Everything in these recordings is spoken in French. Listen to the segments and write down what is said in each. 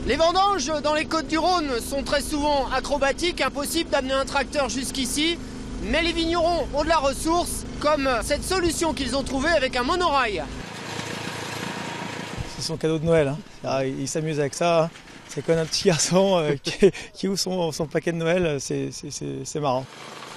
Les vendanges dans les Côtes-du-Rhône sont très souvent acrobatiques, impossible d'amener un tracteur jusqu'ici. Mais les vignerons ont de la ressource, comme cette solution qu'ils ont trouvée avec un monorail. C'est son cadeau de Noël, hein. Alors, il s'amuse avec ça, hein. C'est comme un petit garçon qui ouvre son paquet de Noël, c'est marrant.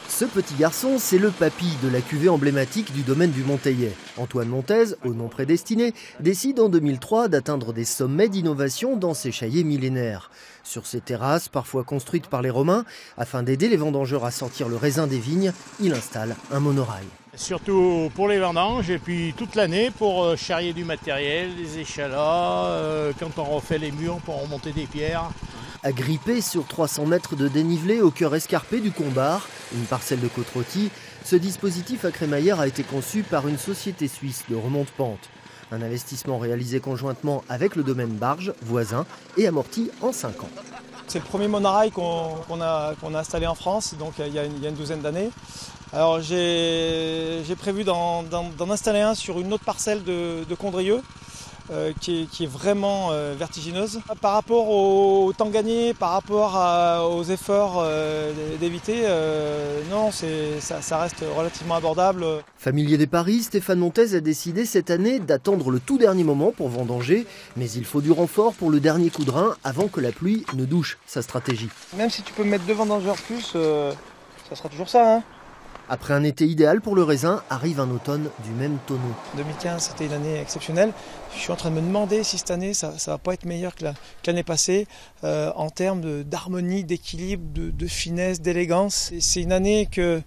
Ce petit garçon, c'est le papy de la cuvée emblématique du domaine du Monteillet. Antoine Montez, au nom prédestiné, décide en 2003 d'atteindre des sommets d'innovation dans ses chaillés millénaires. Sur ces terrasses, parfois construites par les Romains, afin d'aider les vendangeurs à sortir le raisin des vignes, il installe un monorail. Surtout pour les vendanges et puis toute l'année pour charrier du matériel, des échalas, quand on refait les murs pour remonter des pierres. Agrippé sur 300 mètres de dénivelé au cœur escarpé du Combar, une parcelle de côte rôtie, ce dispositif à crémaillère a été conçu par une société suisse de remonte-pente. Un investissement réalisé conjointement avec le domaine Barge, voisin, et amorti en 5 ans. C'est le premier monorail qu'on a installé en France, donc il y a une douzaine d'années. Alors j'ai prévu d'en installer un sur une autre parcelle de Condrieu, qui est vraiment vertigineuse. Par rapport au temps gagné, par rapport aux efforts d'éviter, non, ça reste relativement abordable. Familier des paris, Stéphane Montez a décidé cette année d'attendre le tout dernier moment pour vendanger, mais il faut du renfort pour le dernier coup de rein avant que la pluie ne douche sa stratégie. Même si tu peux mettre 2 vendangeurs plus, ça sera toujours ça, hein. Après un été idéal pour le raisin, arrive un automne du même tonneau. 2015, c'était une année exceptionnelle. Je suis en train de me demander si cette année, ça va pas être meilleur que l'année passée en termes d'harmonie, d'équilibre, de finesse, d'élégance. C'est une année que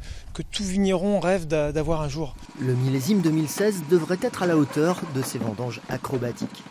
tout vigneron rêve d'avoir un jour. Le millésime 2016 devrait être à la hauteur de ces vendanges acrobatiques.